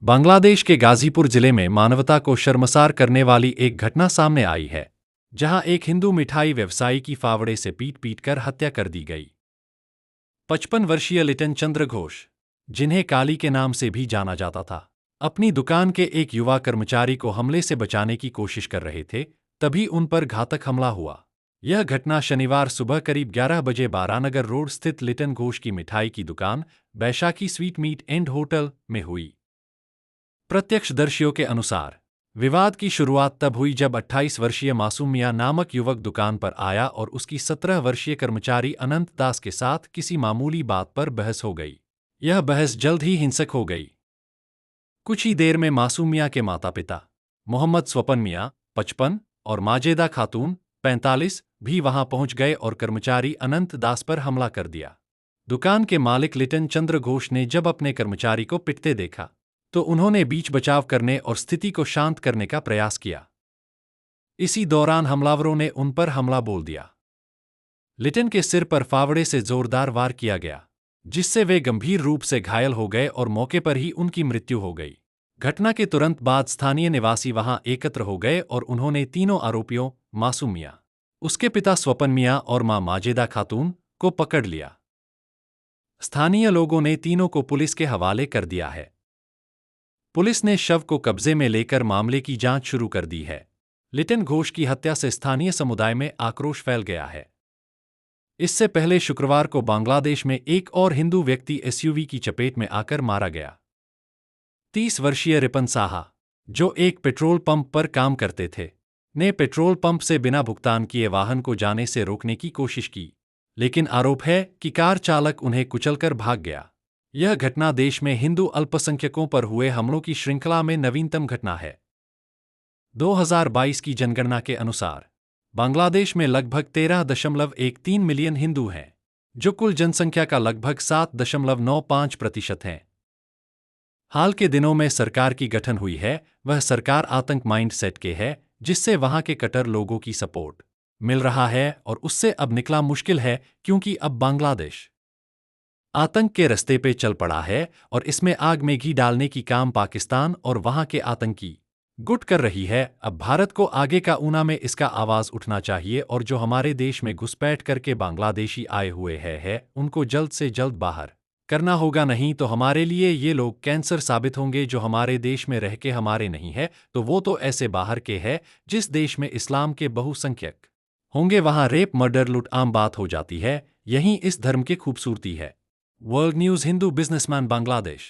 बांग्लादेश के गाजीपुर जिले में मानवता को शर्मसार करने वाली एक घटना सामने आई है, जहां एक हिंदू मिठाई व्यवसायी की फावड़े से पीट कर हत्या कर दी गई। 55 वर्षीय लिटन चंद्र घोष, जिन्हें काली के नाम से भी जाना जाता था, अपनी दुकान के एक युवा कर्मचारी को हमले से बचाने की कोशिश कर रहे थे, तभी उन पर घातक हमला हुआ। यह घटना शनिवार सुबह करीब 11 बजे बारानगर रोड स्थित लिटन घोष की मिठाई की दुकान Baisakhi sweet meat and hotel में हुई। प्रत्यक्षदर्शियों के अनुसार विवाद की शुरुआत तब हुई जब 28 वर्षीय मासूम मियां नामक युवक दुकान पर आया और उसकी 17 वर्षीय कर्मचारी अनंत दास के साथ किसी मामूली बात पर बहस हो गई। यह बहस जल्द ही हिंसक हो गई। कुछ ही देर में मासूम मियां के माता पिता मोहम्मद स्वपन मियां 55 और माजेदा खातून 45 भी वहां पहुंच गए और कर्मचारी अनंत दास पर हमला कर दिया। दुकान के मालिक लिटन चंद्र घोष ने जब अपने कर्मचारी को पिटते देखा तो उन्होंने बीच बचाव करने और स्थिति को शांत करने का प्रयास किया। इसी दौरान हमलावरों ने उन पर हमला बोल दिया। लिटन के सिर पर फावड़े से जोरदार वार किया गया, जिससे वे गंभीर रूप से घायल हो गए और मौके पर ही उनकी मृत्यु हो गई। घटना के तुरंत बाद स्थानीय निवासी वहां एकत्र हो गए और उन्होंने तीनों आरोपियों मासूम मियां, उसके पिता स्वपन मियां और मां माजेदा खातून को पकड़ लिया। स्थानीय लोगों ने तीनों को पुलिस के हवाले कर दिया है। पुलिस ने शव को कब्जे में लेकर मामले की जांच शुरू कर दी है। लिटन घोष की हत्या से स्थानीय समुदाय में आक्रोश फैल गया है। इससे पहले शुक्रवार को बांग्लादेश में एक और हिंदू व्यक्ति एसयूवी की चपेट में आकर मारा गया। 30 वर्षीय रिपन साहा, जो एक पेट्रोल पंप पर काम करते थे, ने पेट्रोल पंप से बिना भुगतान किए वाहन को जाने से रोकने की कोशिश की, लेकिन आरोप है कि कार चालक उन्हें कुचलकर भाग गया। यह घटना देश में हिंदू अल्पसंख्यकों पर हुए हमलों की श्रृंखला में नवीनतम घटना है। 2022 की जनगणना के अनुसार बांग्लादेश में लगभग 13.13 मिलियन हिंदू हैं, जो कुल जनसंख्या का लगभग 7.95% हैं। हाल के दिनों में सरकार की गठन हुई है, वह सरकार आतंक माइंडसेट के है, जिससे वहां के कट्टर लोगों की सपोर्ट मिल रहा है और उससे अब निकला मुश्किल है, क्योंकि अब बांग्लादेश आतंक के रास्ते पे चल पड़ा है और इसमें आग में घी डालने की काम पाकिस्तान और वहां के आतंकी गुट कर रही है। अब भारत को आगे का ऊना में इसका आवाज उठना चाहिए और जो हमारे देश में घुसपैठ करके बांग्लादेशी आए हुए हैं उनको जल्द से जल्द बाहर करना होगा, नहीं तो हमारे लिए ये लोग कैंसर साबित होंगे। जो हमारे देश में रह के हमारे नहीं है तो वो तो ऐसे बाहर के हैं जिस देश में इस्लाम के बहुसंख्यक होंगे वहां रेप मर्डर लूट आम बात हो जाती है। यही इस धर्म की खूबसूरती है। World news Hindu businessman Bangladesh.